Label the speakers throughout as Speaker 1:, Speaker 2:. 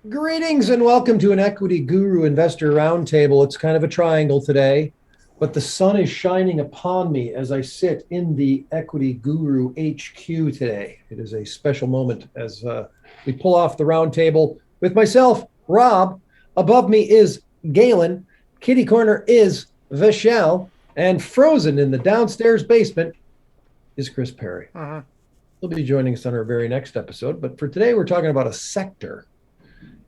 Speaker 1: Greetings and welcome to an Equity.Guru Investor Roundtable. It's kind of a triangle today, but the sun is shining upon me as I sit in the Equity.Guru HQ today. It is a special moment as we pull off the roundtable with myself, Rob. Above me is Galen. Kitty corner is Vishal. And frozen in the downstairs basement is Chris Perry. He'll be joining us on our very next episode. But for today, we're talking about a sector.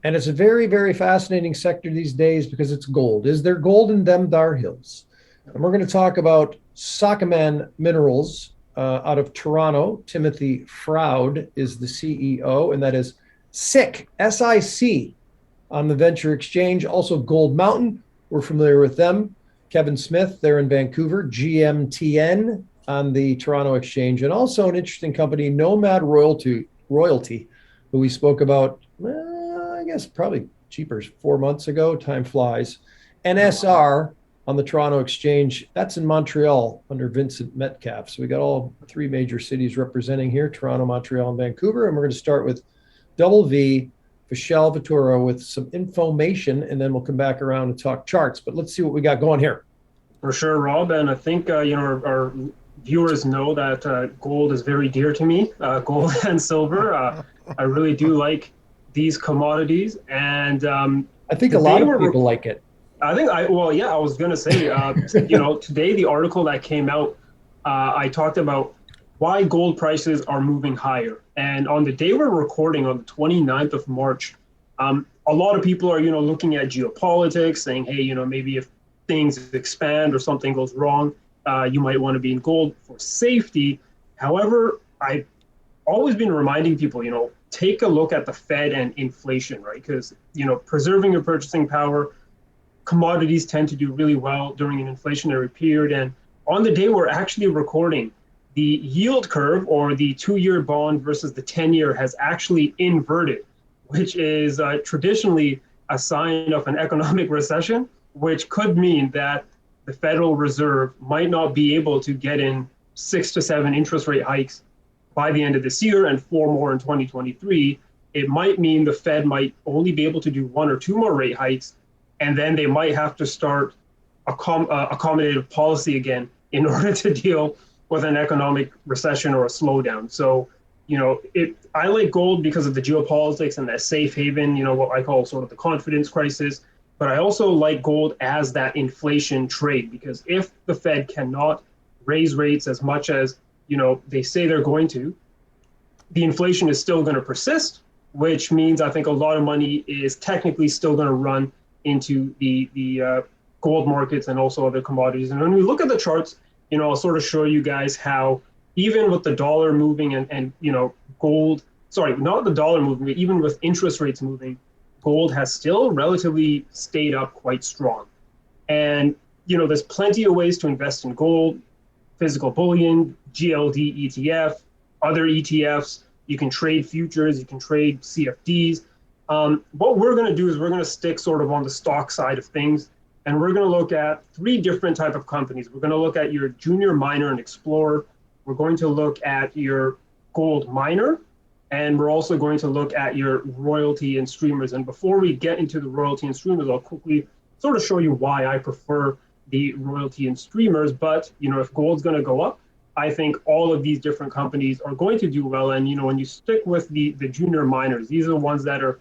Speaker 1: And it's a very, very fascinating sector these days because it's gold. Is there gold in them thar hills? And we're going to talk about Sokoman Minerals out of Toronto. Timothy Froud is the CEO, and that is SIC, S-I-C, on the Venture Exchange. Also Gold Mountain, we're familiar with them. Kevin Smith, they're in Vancouver. GMTN on the Toronto Exchange. And also an interesting company, Nomad Royalty, who we spoke about, I guess probably cheaper 4 months ago. Time flies. NSR on the Toronto Exchange. That's in Montreal under Vincent Metcalf. So we got all three major cities representing here, Toronto, Montreal, and Vancouver. And we're going to start with Double V, Vishal Vittura with some information, and then we'll come back around and talk charts. But let's see what we got going here.
Speaker 2: For sure, Rob. And I think, our viewers know that gold is very dear to me, gold and silver. I really do like these commodities, and
Speaker 1: I think a lot of people like it.
Speaker 2: I was going to say, today the article that came out, I talked about why gold prices are moving higher. And on the day we're recording, on the 29th of March, a lot of people are, looking at geopolitics, saying, hey, maybe if things expand or something goes wrong, you might want to be in gold for safety. However, I've always been reminding people, take a look at the Fed and inflation, right? Because, preserving your purchasing power, commodities tend to do really well during an inflationary period. And on the day we're actually recording, the yield curve, or the 2-year bond versus the 10-year, has actually inverted, which is traditionally a sign of an economic recession, which could mean that the Federal Reserve might not be able to get in 6 to 7 interest rate hikes by the end of this year and 4 more in 2023. It might mean the Fed might only be able to do 1 or 2 more rate hikes, and then they might have to start accommodative policy again in order to deal with an economic recession or a slowdown. So, I like gold because of the geopolitics and that safe haven, what I call sort of the confidence crisis. But I also like gold as that inflation trade, because if the Fed cannot raise rates as much as they say they're going to, the inflation is still going to persist, which means I think a lot of money is technically still going to run into the gold markets and also other commodities. And when we look at the charts, I'll sort of show you guys how even with the dollar moving and gold, sorry, not the dollar moving, but even with interest rates moving, gold has still relatively stayed up quite strong. And, there's plenty of ways to invest in gold: physical bullion, GLD ETF, other ETFs. You can trade futures, you can trade CFDs. What we're going to do is we're going to stick sort of on the stock side of things, and we're going to look at 3 different type of companies. We're going to look at your junior miner and explorer. We're going to look at your gold miner, and we're also going to look at your royalty and streamers. And before we get into the royalty and streamers, I'll quickly sort of show you why I prefer the royalty and streamers. But, if gold's going to go up, I think all of these different companies are going to do well. And, when you stick with the junior miners, these are the ones that are,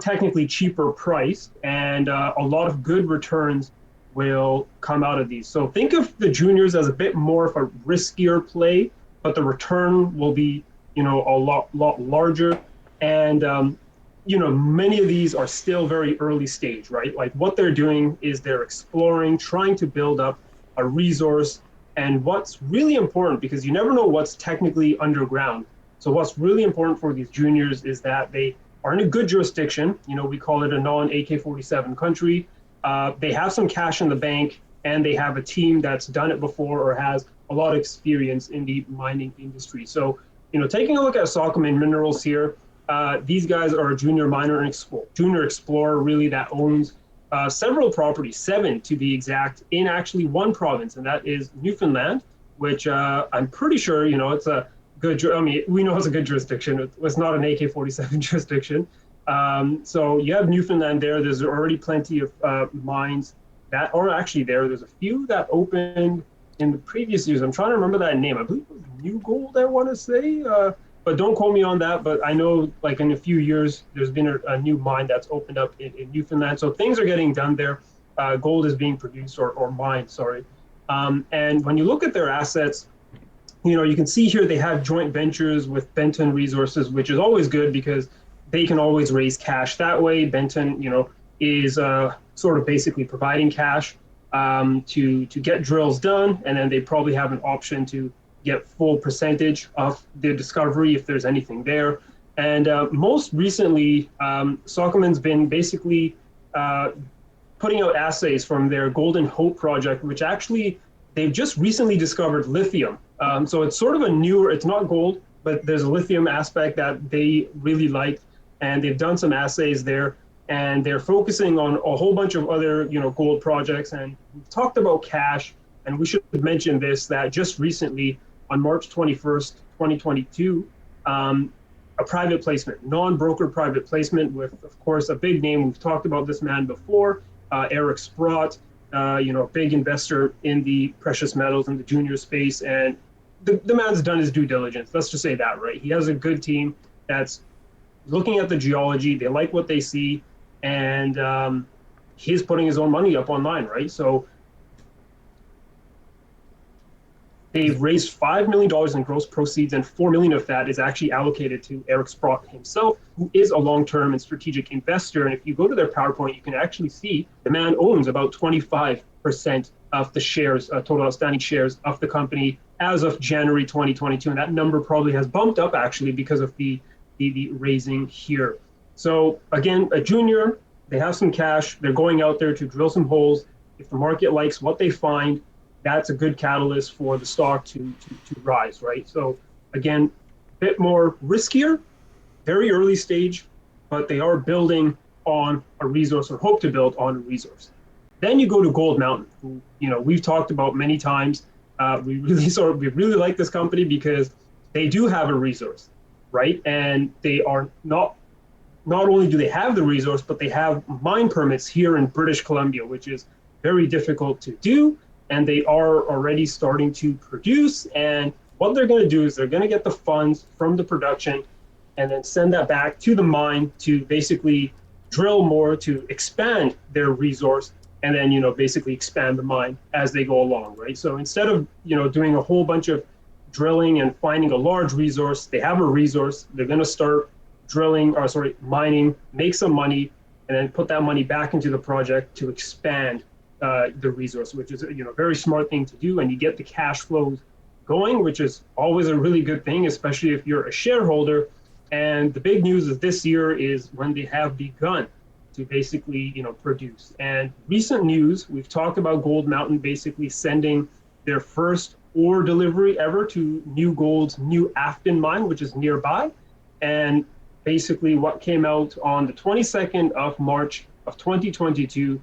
Speaker 2: technically cheaper priced, and a lot of good returns will come out of these. So think of the juniors as a bit more of a riskier play, but the return will be, a lot larger. And, many of these are still very early stage, right? Like what they're doing is they're exploring, trying to build up a resource. And what's really important, because you never know what's technically underground. So what's really important for these juniors is that they are in a good jurisdiction. We call it a non-AK-47 country. They have some cash in the bank, and they have a team that's done it before or has a lot of experience in the mining industry. So, taking a look at Sokoman Minerals here, these guys are a junior miner and junior explorer, really, that owns several properties, 7 to be exact, in actually one province, and that is Newfoundland, which I'm pretty sure, it's a good, I mean, we know it's a good jurisdiction. It's not an AK-47 jurisdiction. So you have Newfoundland there. There's already plenty of mines that are actually there. There's a few that opened in the previous years. I'm trying to remember that name. I believe it was New Gold, I want to say. But don't quote me on that. But I know, like, in a few years, there's been a new mine that's opened up in Newfoundland. So things are getting done there. Gold is being produced, or mined, sorry. And when you look at their assets, you can see here they have joint ventures with Benton Resources, which is always good because they can always raise cash that way. Benton, is sort of basically providing cash to get drills done, and then they probably have an option to get full percentage of the discovery if there's anything there. And most recently, Sokoman's been basically putting out assays from their Golden Hope project, which actually they've just recently discovered lithium. So it's sort of a newer, it's not gold, but there's a lithium aspect that they really liked, and they've done some assays there, and they're focusing on a whole bunch of other, gold projects. And we've talked about cash, and we should mention this, that just recently on March 21st, 2022, a private placement, non-broker private placement with, of course, a big name. We've talked about this man before, Eric Sprott, a big investor in the precious metals in the junior space. And the man's done his due diligence. Let's just say that, right? He has a good team that's looking at the geology. They like what they see. And he's putting his own money up online, right? So they've raised $5 million in gross proceeds, and $4 million of that is actually allocated to Eric Sprott himself, who is a long-term and strategic investor. And if you go to their PowerPoint, you can actually see the man owns about 25% of the shares, total outstanding shares of the company as of January 2022. And that number probably has bumped up actually because of the raising here. So again, a junior, they have some cash. They're going out there to drill some holes. If the market likes what they find, that's a good catalyst for the stock to rise, right? So again, a bit more riskier, very early stage, but they are building on a resource, or hope to build on a resource. Then you go to Gold Mountain, who, we've talked about many times. We really like this company because they do have a resource, right? And they are not only do they have the resource, but they have mine permits here in British Columbia, which is very difficult to do. And they are already starting to produce. And what they're going to do is they're going to get the funds from the production and then send that back to the mine to basically drill more, to expand their resource, and then, basically expand the mine as they go along, right? So instead of, doing a whole bunch of drilling and finding a large resource, they have a resource. They're going to start mining, make some money, and then put that money back into the project to expand the resource, which is a very smart thing to do. And you get the cash flows going, which is always a really good thing, especially if you're a shareholder. And the big news is this year is when they have begun to basically produce. And recent news, we've talked about Gold Mountain basically sending their first ore delivery ever to New Gold's New Afton mine, which is nearby. And basically what came out on the 22nd of March of 2022,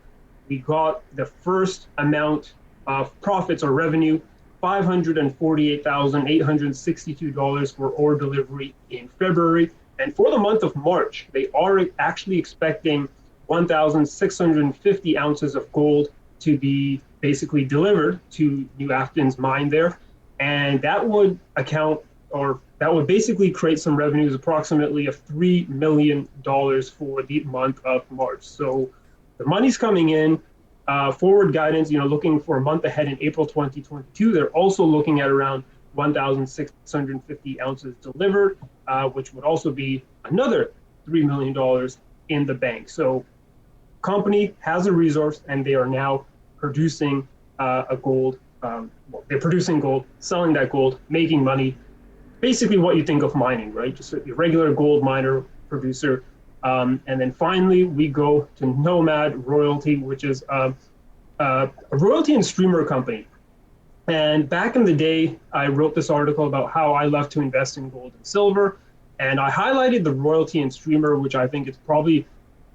Speaker 2: we got the first amount of profits or revenue, $548,862 for ore delivery in February. And for the month of March, they are actually expecting 1,650 ounces of gold to be basically delivered to New Afton's mine there. And that would basically create some revenues, approximately of $3 million for the month of March. So the money's coming in. Forward guidance, looking for a month ahead in April 2022. They're also looking at around 1,650 ounces delivered, which would also be another $3 million in the bank. So company has a resource, and they are now producing gold. They're producing gold, selling that gold, making money. Basically what you think of mining, right? Just a regular gold miner, producer. And then finally, we go to Nomad Royalty, which is a royalty and streamer company. And back in the day, I wrote this article about how I love to invest in gold and silver. And I highlighted the royalty and streamer, which I think is probably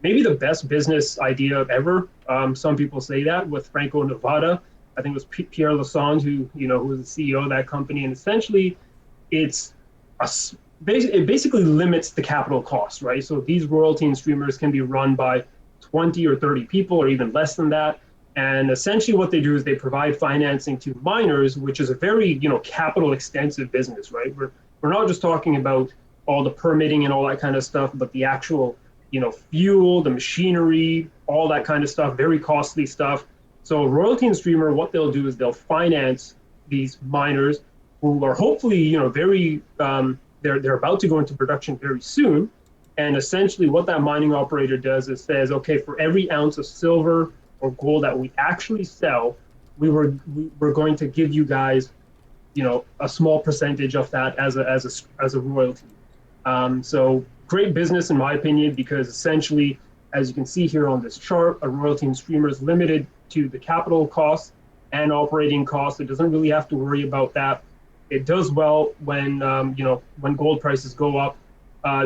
Speaker 2: maybe the best business idea ever. Some people say that with Franco-Nevada. I think it was Pierre Lassonde who was the CEO of that company. And essentially, it's it basically limits the capital cost, right? So these royalty and streamers can be run by 20 or 30 people or even less than that. And essentially what they do is they provide financing to miners, which is a very, capital extensive business, right? We're not just talking about all the permitting and all that kind of stuff, but the actual, fuel, the machinery, all that kind of stuff, very costly stuff. So royalty and streamer, what they'll do is they'll finance these miners who are hopefully, very, they're about to go into production very soon. And essentially what that mining operator does is says, okay, for every ounce of silver or gold that we actually sell, we're going to give you guys, a small percentage of that as a royalty. So great business in my opinion, because essentially, as you can see here on this chart, a royalty and streamer is limited to the capital costs and operating costs. It doesn't really have to worry about that. It does well when when gold prices go up.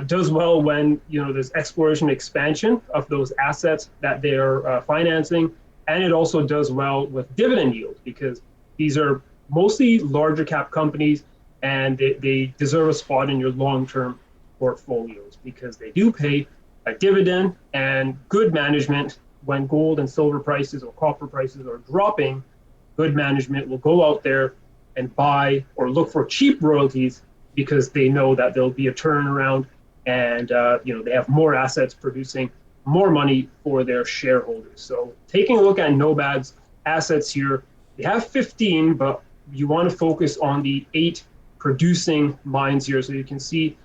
Speaker 2: Does well when there's exploration expansion of those assets that they're financing, and it also does well with dividend yield, because these are mostly larger cap companies, and they deserve a spot in your long-term portfolios because they do pay a dividend, and good management when gold and silver prices or copper prices are dropping, good management will go out there and buy or look for cheap royalties because they know that there'll be a turnaround, and they have more assets producing more money for their shareholders. So taking a look at Nomad's assets here, they have 15, but you want to focus on the 8 producing mines here. So you can see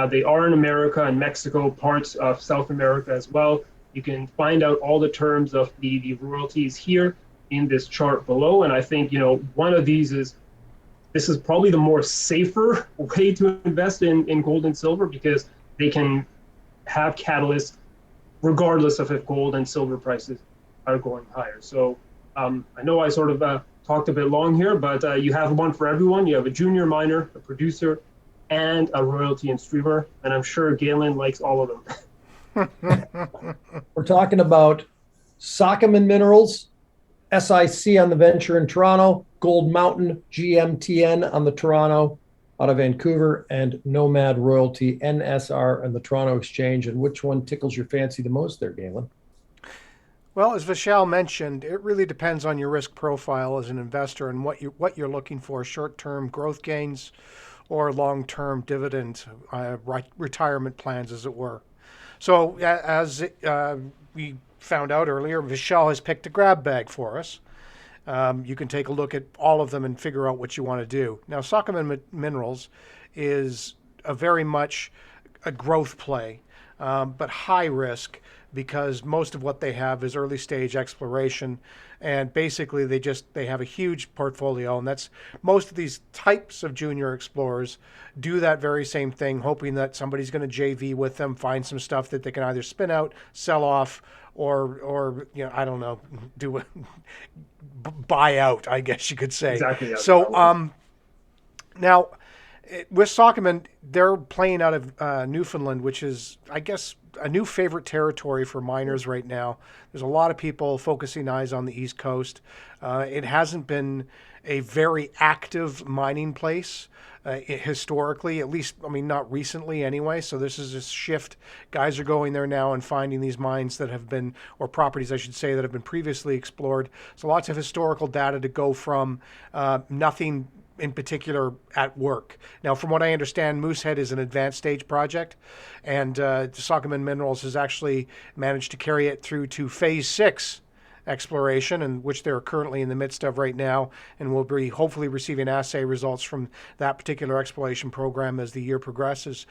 Speaker 2: they are in America and Mexico, parts of South America as well. You can find out all the terms of the royalties here in this chart below. And I think, one of these this is probably the more safer way to invest in gold and silver, because they can have catalysts regardless of if gold and silver prices are going higher. So I know I sort of talked a bit long here, but you have one for everyone. You have a junior miner, a producer, and a royalty and streamer. And I'm sure Galen likes all of them.
Speaker 1: We're talking about Sockman Minerals, SIC on the venture in Toronto, Gold Mountain, GMTN on the Toronto out of Vancouver, and Nomad Royalty, NSR, and the Toronto Exchange. And which one tickles your fancy the most there, Galen?
Speaker 3: Well, as Vishal mentioned, it really depends on your risk profile as an investor and what you're looking for, short-term growth gains or long-term dividend retirement plans, as it were. So as we found out earlier, Vishal has picked a grab bag for us. You can take a look at all of them and figure out what you want to do. Now, Sockman Minerals is very much a growth play, but high risk, because most of what they have is early stage exploration, and basically they have a huge portfolio, and that's most of these types of junior explorers do that very same thing, hoping that somebody's going to JV with them, find some stuff that they can either spin out, sell off, or I don't know, do a buy out, I guess you could say.
Speaker 2: Exactly. Yeah.
Speaker 3: So now with Sockman, they're playing out of Newfoundland, which is, I guess, a new favorite territory for miners right now. There's a lot of people focusing eyes on the East Coast. It hasn't been a very active mining place historically, at least, not recently anyway. So this is a shift. Guys are going there now and finding these mines that have been, or properties, I should say, that have been previously explored. So lots of historical data to go from, nothing in particular at work. Now, from what I understand, Moosehead is an advanced stage project, and Sockman Minerals has actually managed to carry it through to phase 6 exploration, and which they're currently in the midst of right now, and will be hopefully receiving assay results from that particular exploration program as the year progresses.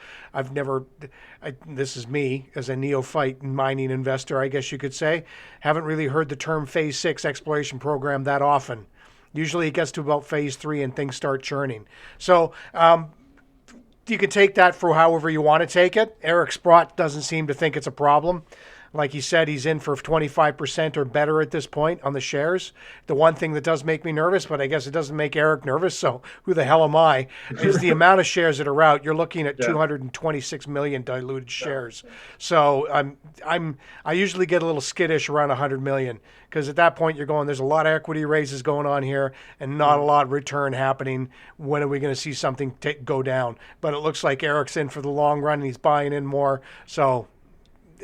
Speaker 3: This is me as a neophyte mining investor, I guess you could say, haven't really heard the term phase 6 exploration program that often. Usually it gets to about phase 3 and things start churning. So you can take that for however you want to take it. Eric Sprott doesn't seem to think it's a problem. Like he said, he's in for 25% or better at this point on the shares. The one thing that does make me nervous, but I guess it doesn't make Eric nervous, so who the hell am I, is the amount of shares that are out. You're looking at 226 million diluted shares. So I usually get a little skittish around 100 million, because at that point you're going, there's a lot of equity raises going on here and not a lot of return happening. When are we going to see something go down? But it looks like Eric's in for the long run and he's buying in more. So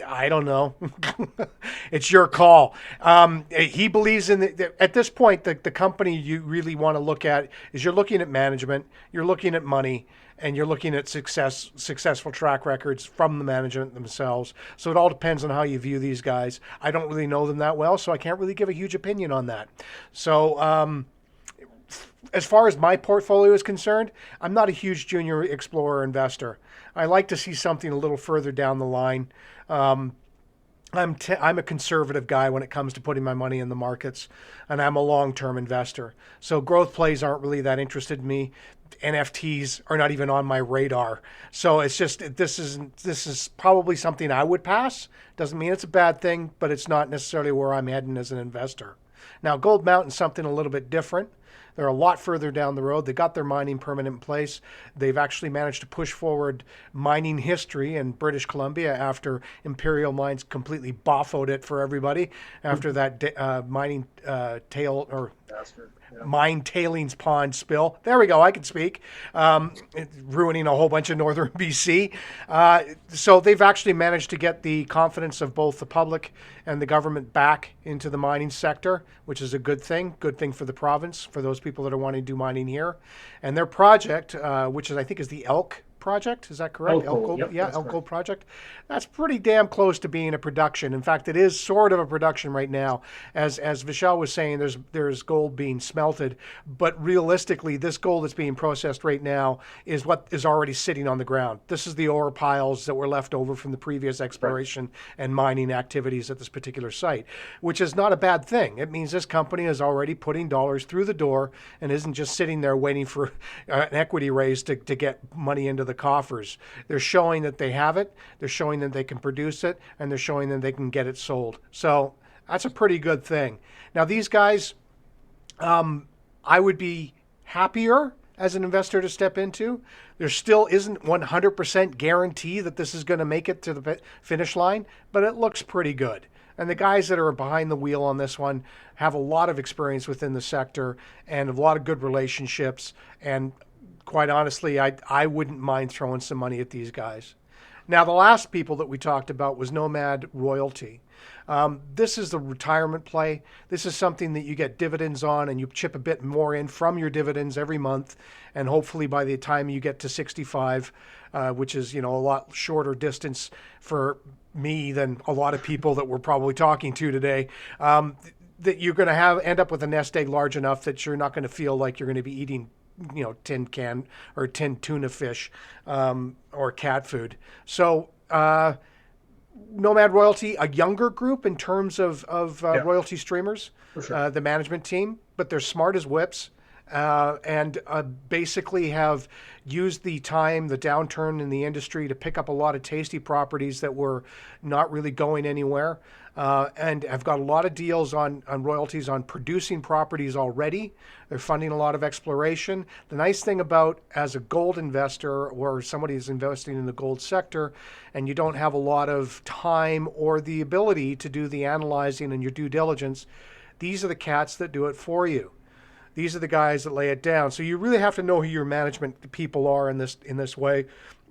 Speaker 3: I don't know. It's your call. He believes in at this point, the company you really want to look at is, you're looking at management, you're looking at money, and you're looking at successful track records from the management themselves. So it all depends on how you view these guys. I don't really know them that well, so I can't really give a huge opinion on that. So as far as my portfolio is concerned, I'm not a huge junior explorer investor. I like to see something a little further down the line. I'm a conservative guy when it comes to putting my money in the markets, and I'm a long-term investor. So growth plays aren't really that interested in me. NFTs are not even on my radar. So it's just, this is probably something I would pass. Doesn't mean it's a bad thing, but it's not necessarily where I'm heading as an investor. Now, Gold Mountain's something a little bit different. They're a lot further down the road. They got their mining permit in place. They've actually managed to push forward mining history in British Columbia after Imperial Mines completely boffoed it for everybody after that mining mine tailings pond spill. There we go. I can speak. Ruining a whole bunch of northern BC. So they've actually managed to get the confidence of both the public and the government back into the mining sector, which is a good thing. Good thing for the province, for those people that are wanting to do mining here. And their project, which is, I think, is the Elk project. Is that correct?
Speaker 2: Elk Gold. Yep,
Speaker 3: Elk Gold project. That's pretty damn close to being a production. In fact, it is sort of a production right now. As Vishal was saying, there's gold being smelted, but realistically, this gold that's being processed right now is what is already sitting on the ground. This is the ore piles that were left over from the previous exploration and mining activities at this particular site, which is not a bad thing. It means this company is already putting dollars through the door and isn't just sitting there waiting for an equity raise to get money into the coffers. They're showing that they have it, they're showing that they can produce it, and they're showing that they can get it sold. So that's a pretty good thing. Now these guys, I would be happier as an investor to step into. There still isn't 100% guarantee that this is going to make it to the finish line, but it looks pretty good. And the guys that are behind the wheel on this one have a lot of experience within the sector and a lot of good relationships, and quite honestly, I wouldn't mind throwing some money at these guys. Now, the last people that we talked about was Nomad Royalty. This is the retirement play. This is something that you get dividends on, and you chip a bit more in from your dividends every month. And hopefully by the time you get to 65, which is, a lot shorter distance for me than a lot of people that we're probably talking to today, that you're going to end up with a nest egg large enough that you're not going to feel like you're going to be eating tin can or tin tuna fish or cat food. So Nomad Royalty, a younger group in terms of royalty streamers, for sure. The management team, but they're smart as whips, and basically have used the downturn in the industry to pick up a lot of tasty properties that were not really going anywhere. And have got a lot of deals on royalties on producing properties already. They're funding a lot of exploration. The nice thing about, as a gold investor or somebody who's investing in the gold sector, and you don't have a lot of time or the ability to do the analyzing and your due diligence, these are the cats that do it for you. These are the guys that lay it down. So you really have to know who your management people are in this way,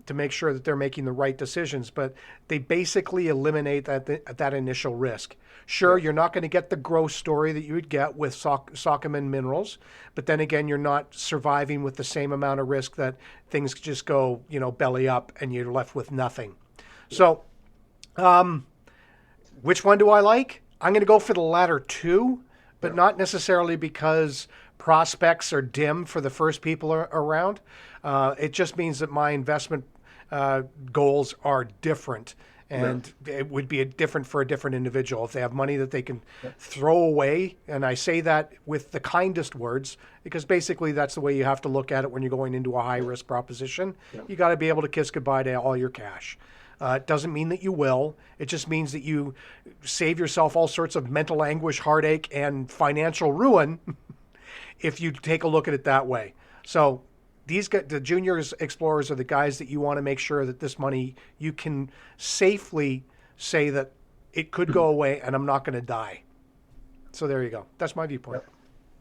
Speaker 3: to make sure that they're making the right decisions. But they basically eliminate that initial risk. Sure, you're not going to get the growth story that you would get with Sokoman Minerals, but then again, you're not surviving with the same amount of risk that things just go, belly up and you're left with nothing. So, which one do I like? I'm going to go for the latter two, but not necessarily because prospects are dim for the first people around. It just means that my investment goals are different, and it would be different for a different individual. If they have money that they can throw away, and I say that with the kindest words, because basically that's the way you have to look at it when you're going into a high-risk proposition. You got to be able to kiss goodbye to all your cash. It doesn't mean that you will. It just means that you save yourself all sorts of mental anguish, heartache, and financial ruin if you take a look at it that way. So these guys, the junior explorers, are the guys that you want to make sure that this money, you can safely say that it could go away and I'm not going to die. So there you go. That's my viewpoint.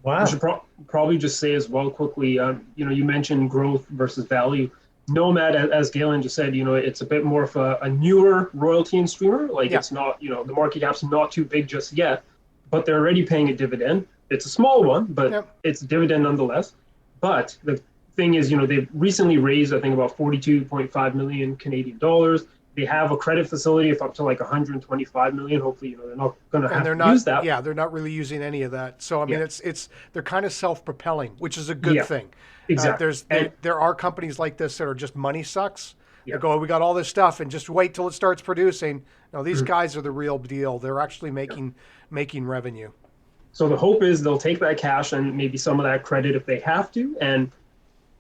Speaker 1: Wow.
Speaker 2: I should probably just say as well quickly, you mentioned growth versus value. Nomad, as Galen just said, it's a bit more of a newer royalty and streamer. Like it's not, the market cap's not too big just yet, but they're already paying a dividend. It's a small one, but it's a dividend nonetheless. But the thing is, they've recently raised, I think, about 42.5 million Canadian dollars. They have a credit facility of up to like 125 million. Hopefully, they're not going to have to use that.
Speaker 3: Yeah, they're not really using any of that. So I mean, they're kind of self-propelling, which is a good thing.
Speaker 2: Exactly.
Speaker 3: There are companies like this that are just money sucks. They go, we got all this stuff, and just wait till it starts producing. No, these guys are the real deal. They're actually making revenue.
Speaker 2: So the hope is they'll take that cash and maybe some of that credit if they have to, and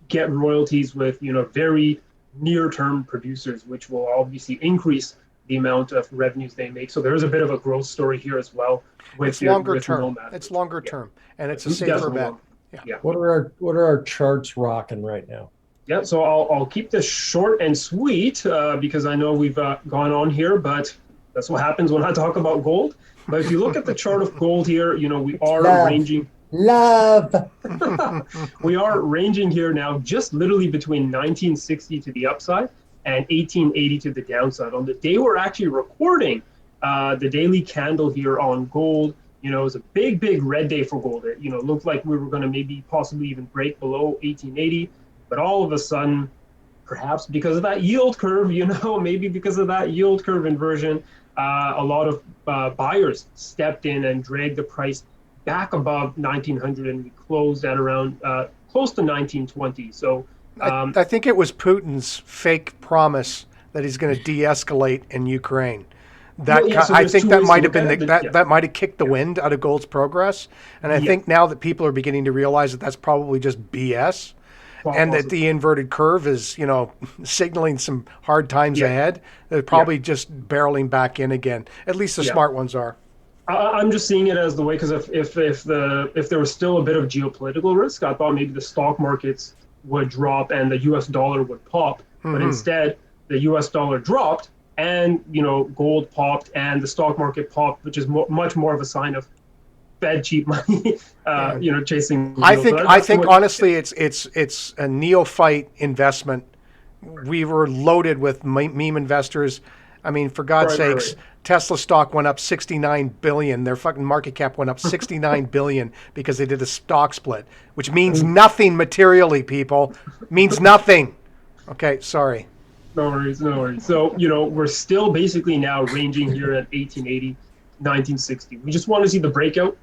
Speaker 2: get royalties with very near-term producers, which will obviously increase the amount of revenues they make. So there is a bit of a growth story here as well.
Speaker 3: It's longer term. It's longer term, and it's a safer bet.
Speaker 1: Yeah. What are our charts rocking right now?
Speaker 2: Yeah. So I'll keep this short and sweet because I know we've gone on here, but that's what happens when I talk about gold. But if you look at the chart of gold here, we are ranging.
Speaker 1: Love.
Speaker 2: We are ranging here now just literally between 1960 to the upside and 1880 to the downside. On the day we're actually recording, the daily candle here on gold, is a big red day for gold. It, looked like we were going to maybe possibly even break below 1880, but all of a sudden, perhaps because of that yield curve, maybe because of that yield curve inversion, a lot of buyers stepped in and dragged the price back above 1900, and we closed at around close to 1920. So
Speaker 3: I think it was Putin's fake promise that he's going to de-escalate in Ukraine. I think that might have been that might have kicked the wind out of gold's progress. And I think now that people are beginning to realize that that's probably just BS, and that the inverted curve is, signaling some hard times ahead, they're probably just barreling back in again. At least the smart ones are.
Speaker 2: I'm just seeing it as the way, because if there was still a bit of geopolitical risk, I thought maybe the stock markets would drop and the U.S. dollar would pop. But instead, the U.S. dollar dropped, and gold popped and the stock market popped, which is much more of a sign of Fed cheap money, chasing.
Speaker 3: I think honestly, it's a neophyte investment. We were loaded with meme investors. I mean, for God's sakes. Right. Tesla stock went up 69 billion. Their fucking market cap went up 69 billion because they did a stock split, which means nothing materially, people. Means nothing. Okay, sorry.
Speaker 2: No worries. So, we're still basically now ranging here at 1880, 1960. We just want to see the breakout.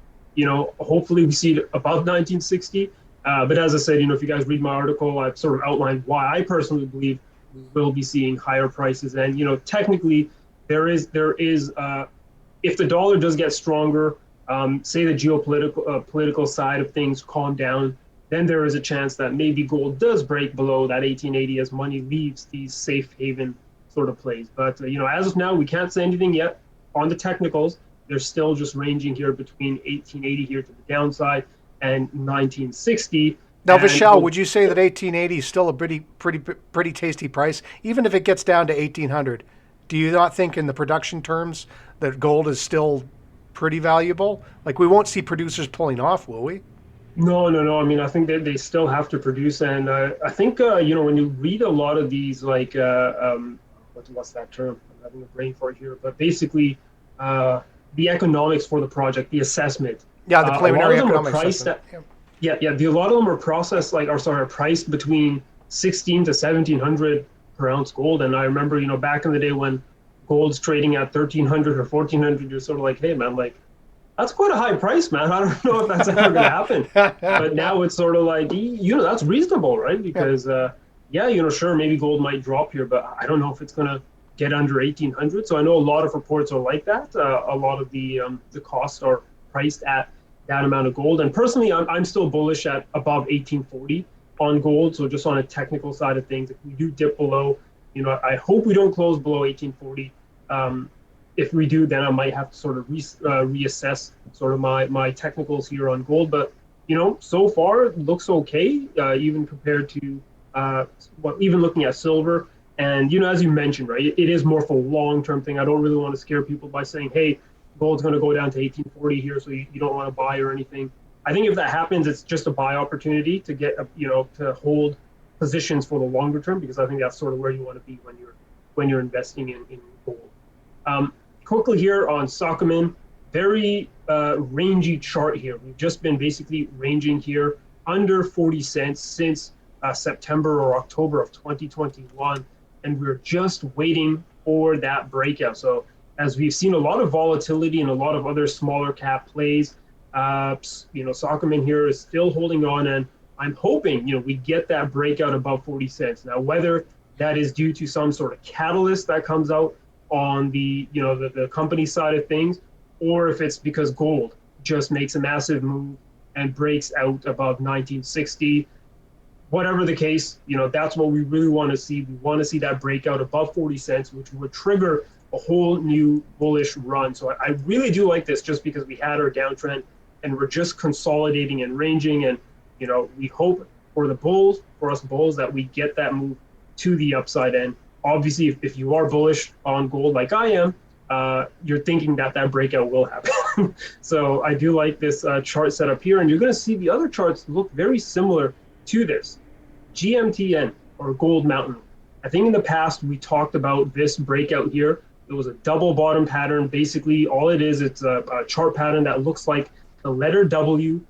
Speaker 2: Hopefully we see it above 1960. But as I said, if you guys read my article, I've sort of outlined why I personally believe we will be seeing higher prices. And, technically, there is if the dollar does get stronger, say the geopolitical political side of things calm down, then there is a chance that maybe gold does break below that 1880 as money leaves these safe haven sort of plays. But as of now, we can't say anything yet on the technicals. They're still just ranging here between 1880 here to the downside and 1960.
Speaker 3: Now, Vishal, would you say that 1880 is still a pretty tasty price, even if it gets down to 1800? Do you not think in the production terms that gold is still pretty valuable? Like, we won't see producers pulling off, will we?
Speaker 2: No. I mean, I think they still have to produce. And I think, when you read a lot of these, like, what's that term? I'm having a brain fart here. But basically, the economics for the project, the assessment.
Speaker 3: Yeah, the preliminary economic assessment.
Speaker 2: A lot of them are priced between 16 to 1700 per ounce gold. And I remember, back in the day when gold's trading at 1300 or 1400, you're sort of like, hey man, like, that's quite a high price, man. I don't know if that's ever gonna happen. But now it's sort of like, that's reasonable, right? Because sure, maybe gold might drop here, but I don't know if it's gonna get under 1800. So I know a lot of reports are like that. A lot of the costs are priced at that amount of gold. And personally, I'm still bullish at above 1840 on gold. So just on a technical side of things, if we do dip below, I hope we don't close below 1840. If we do, then I might have to sort of reassess sort of my technicals here on gold. But so far it looks okay, even compared to even looking at silver. And as you mentioned, right, it is more for a long-term thing. I don't really want to scare people by saying, hey, gold's going to go down to 1840 here, so you don't want to buy or anything. I think if that happens, it's just a buy opportunity to get to hold positions for the longer term, because I think that's sort of where you want to be when you're investing in gold. Quickly here on Sockman, very rangy chart here. We've just been basically ranging here under 40 cents since September or October of 2021, and we're just waiting for that breakout. So as we've seen a lot of volatility in a lot of other smaller cap plays, Sockman here is still holding on, and I'm hoping we get that breakout above 40 cents. Now, whether that is due to some sort of catalyst that comes out on the company side of things, or if it's because gold just makes a massive move and breaks out above 1960. Whatever the case, that's what we really want to see. We want to see that breakout above 40 cents, which would trigger a whole new bullish run. So I really do like this, just because we had our downtrend and we're just consolidating and ranging. And we hope for us bulls, that we get that move to the upside end. Obviously, if you are bullish on gold like I am, you're thinking that breakout will happen. So I do like this chart setup here, and you're going to see the other charts look very similar to this. GMTN, or Gold Mountain. I think in the past we talked about this breakout here. It was a double bottom pattern. Basically, all it is, it's a chart pattern that looks like the letter W,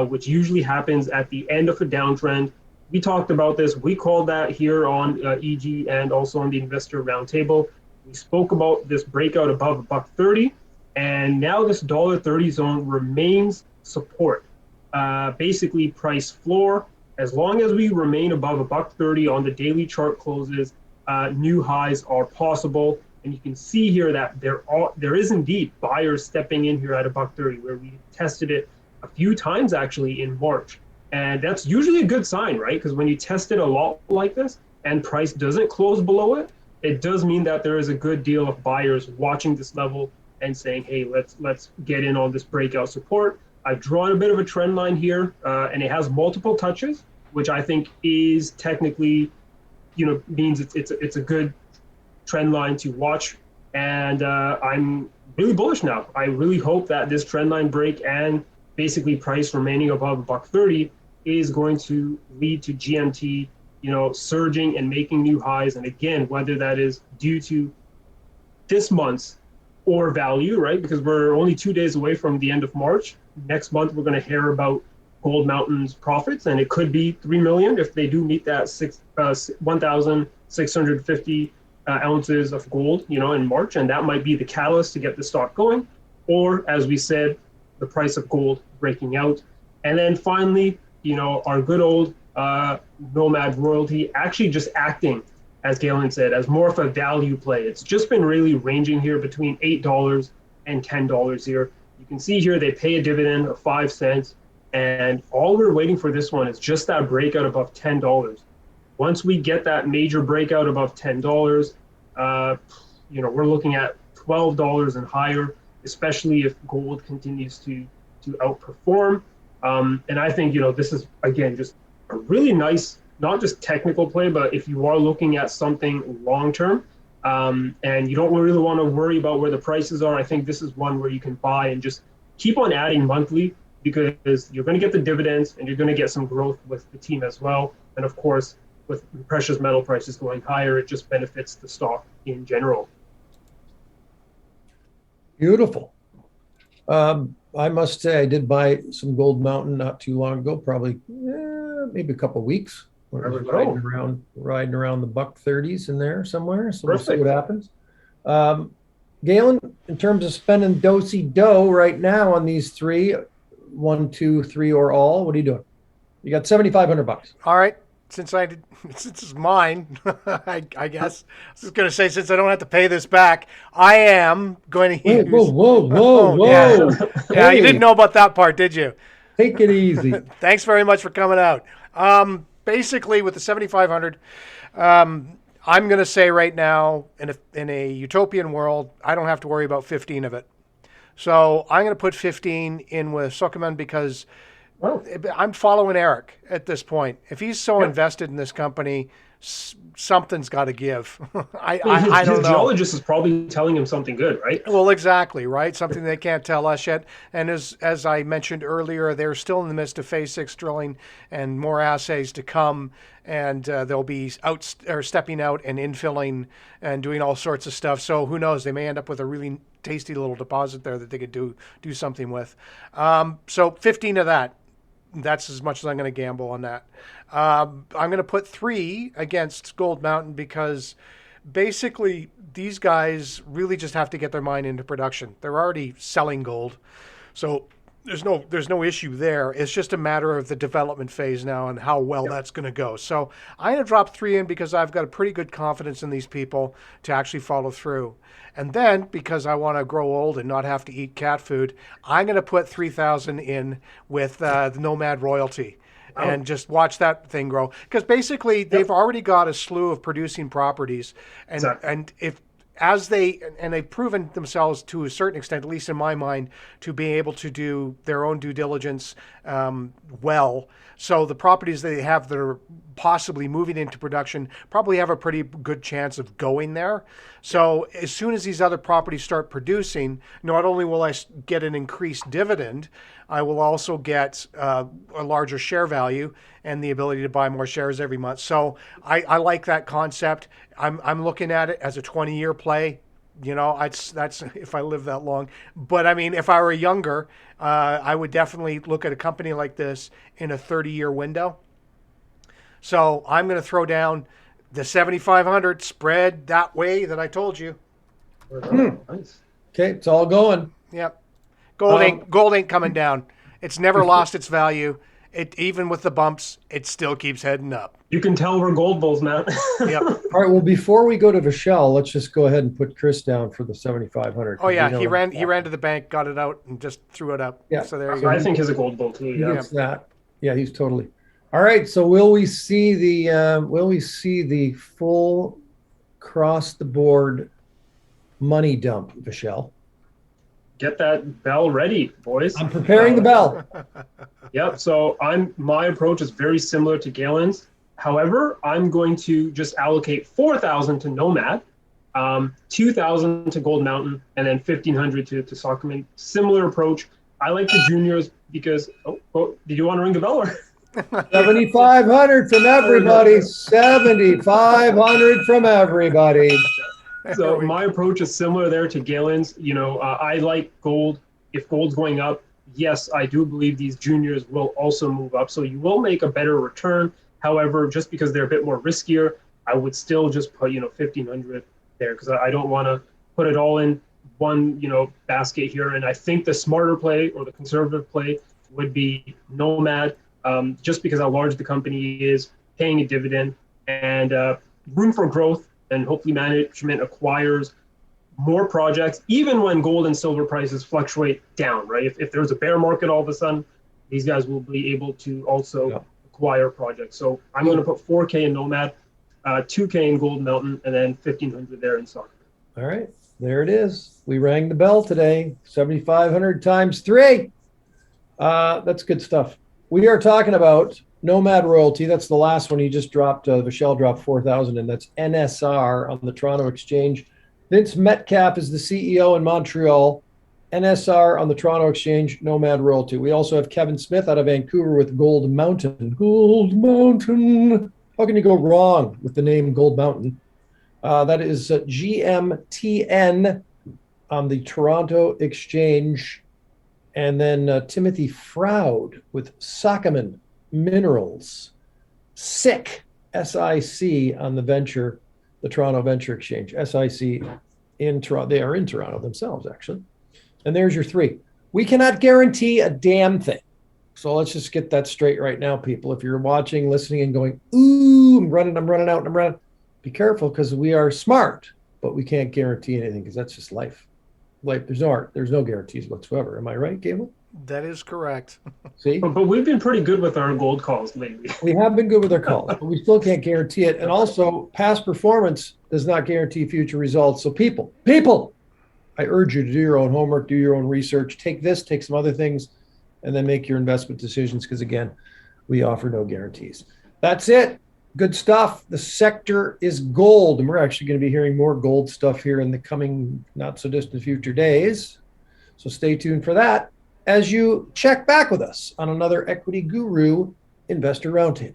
Speaker 2: which usually happens at the end of a downtrend. We talked about this. We called that here on EG and also on the Investor Roundtable. We spoke about this breakout above $1.30, and now this $1.30 zone remains support. Basically, price floor. As long as we remain above $1.30 on the daily chart closes, new highs are possible. And you can see here that there is indeed buyers stepping in here at $1.30, where we tested it a few times actually in March. And that's usually a good sign, right? Because when you test it a lot like this and price doesn't close below it, it does mean that there is a good deal of buyers watching this level and saying, hey, let's get in on this breakout support. I've drawn a bit of a trend line here, and it has multiple touches, which I think is technically, means it's a good trend line to watch. And I'm really bullish now. I really hope that this trend line break and basically price remaining above $1.30 is going to lead to GMT, surging and making new highs. And again, whether that is due to this month's or value, right? Because we're only 2 days away from the end of March. Next month, we're going to hear about Gold Mountain's profits, and it could be 3 million if they do meet that 1,650 ounces of gold, in March, and that might be the catalyst to get the stock going. Or, as we said, the price of gold breaking out. And then finally, our good old Nomad royalty actually just acting, as Galen said, as more of a value play. It's just been really ranging here between $8 and $10 here. You can see here they pay a dividend of 5 cents, and all we're waiting for this one is just that breakout above $10. Once we get that major breakout above $10, we're looking at $12 and higher, especially if gold continues to outperform. And I think, this is, again, just a really nice, not just technical play, but if you are looking at something long-term, and you don't really want to worry about where the prices are, I think this is one where you can buy and just keep on adding monthly, because you're going to get the dividends and you're going to get some growth with the team as well. And of course, with precious metal prices going higher, it just benefits the stock in general.
Speaker 1: Beautiful. I must say I did buy some Gold Mountain not too long ago, probably maybe a couple of weeks. When I was riding around the $1.30s in there somewhere. So Perfect. We'll see what happens. Galen, in terms of spending do right now on these three, 1, 2, 3, or all, what are you doing? You got $7,500.
Speaker 3: All right. Since it's mine, I guess. I was just going to say, since I don't have to pay this back, I am going to use...
Speaker 1: Whoa.
Speaker 3: Yeah, hey. You didn't know about that part, did you?
Speaker 1: Take it easy. Thanks
Speaker 3: very much for coming out. Basically, with the $7,500, I'm going to say right now, in a utopian world, I don't have to worry about 15 of it. So I'm going to put 15 in with Suckerman because
Speaker 2: Well,
Speaker 3: I'm following Eric at this point. If he's so
Speaker 2: Yep.
Speaker 3: invested in this company, something's got to give. I
Speaker 2: his
Speaker 3: don't know.
Speaker 2: geologist is probably telling him something good, right?
Speaker 3: Well, exactly, right? Something they can't tell us yet. And as I mentioned earlier, they're still in the midst of phase 6 drilling and more assays to come. And they'll be out or stepping out and infilling and doing all sorts of stuff. So who knows? They may end up with a really tasty little deposit there that they could do something with. So 15 of that. That's as much as I'm going to gamble on that. I'm going to put 3 against Gold Mountain because basically these guys really just have to get their mine into production. They're already selling gold, so there's no issue there. It's just a matter of the development phase now and how well that's going to go. So I'm going to drop 3 in because I've got a pretty good confidence in these people to actually follow through. And then because I want to grow old and not have to eat cat food, I'm going to put 3,000 in with the Nomad royalty. And just watch that thing grow. Because basically, they've already got a slew of producing properties, and they've proven themselves to a certain extent, at least in my mind, to be able to do their own due diligence well. So the properties they have that are possibly moving into production probably have a pretty good chance of going there. So as soon as these other properties start producing, not only will I get an increased dividend, I will also get a larger share value and the ability to buy more shares every month. So I like that concept. I'm looking at it as a 20-year play. You know, that's if I live that long. But I mean, if I were younger, I would definitely look at a company like this in a 30-year window. So I'm going to throw down the 7,500 spread that way that I told you.
Speaker 2: Nice.
Speaker 1: Okay, it's all going.
Speaker 3: Yep. Gold ain't coming down. It's never lost its value. It even with the bumps, it still keeps heading up.
Speaker 2: You can tell we're gold bulls, man.
Speaker 3: Yep.
Speaker 1: All right. Well, before we go to Vishal, let's just go ahead and put Chris down for the 7,500.
Speaker 3: Oh yeah, he ran to the bank, got it out, and just threw it up.
Speaker 1: Yeah.
Speaker 3: So there you go.
Speaker 2: I think he's a gold bull too.
Speaker 1: He
Speaker 2: Yeah.
Speaker 1: gets that. Yeah, he's totally. All right. So will we see the full cross the board money dump, Vishal?
Speaker 2: Get that bell ready, boys.
Speaker 1: I'm preparing the bell.
Speaker 2: Yep. So my approach is very similar to Galen's. However, I'm going to just allocate 4,000 to Nomad, 2,000 to Gold Mountain, and then 1,500 to Sockman. Similar approach. I like the juniors because. Oh, did you want to ring the bell? Or?
Speaker 1: 7,500 from everybody. 7,500 from everybody.
Speaker 2: So my approach is similar there to Galen's. You know, I like gold. If gold's going up, yes, I do believe these juniors will also move up. So you will make a better return. However, just because they're a bit more riskier, I would still just put, 1,500 there because I don't want to put it all in one, basket here. And I think the smarter play or the conservative play would be Nomad, just because how large the company is, paying a dividend, and room for growth. And hopefully management acquires more projects, even when gold and silver prices fluctuate down, right? If there's a bear market all of a sudden, these guys will be able to also acquire projects. So I'm going to put 4K in Nomad, 2K in Gold Mountain, and then 1,500 there in Soccer.
Speaker 1: All right, there it is. We rang the bell today. 7,500 times 3. That's good stuff. We are talking about Nomad royalty. That's the last one you just dropped. Vishal dropped 4,000, and that's NSR on the Toronto Exchange. Vince Metcalf is the CEO in Montreal. NSR on the Toronto Exchange, Nomad royalty. We also have Kevin Smith out of Vancouver with Gold Mountain. Gold Mountain. How can you go wrong with the name Gold Mountain? That is GMTN on the Toronto Exchange. And then Timothy Froud with Sockman Minerals. SIC, SIC on the Toronto Venture Exchange. SIC in Toronto. They are in Toronto themselves, actually. And there's your 3. We cannot guarantee a damn thing. So let's just get that straight right now, people. If you're watching, listening, and going, ooh, I'm running out, be careful because we are smart, but we can't guarantee anything because that's just life. There's no art. There's no guarantees whatsoever. Am I right, Galen?
Speaker 3: That is correct.
Speaker 1: See,
Speaker 2: But we've been pretty good with our gold calls lately.
Speaker 1: we have been good with our calls, but we still can't guarantee it. And also, past performance does not guarantee future results. So people, I urge you to do your own homework, do your own research, take this, take some other things, and then make your investment decisions. Because again, we offer no guarantees. That's it. Good stuff. The sector is gold. And we're actually going to be hearing more gold stuff here in the coming not so distant future days. So stay tuned for that as you check back with us on another Equity Guru Investor Roundtable.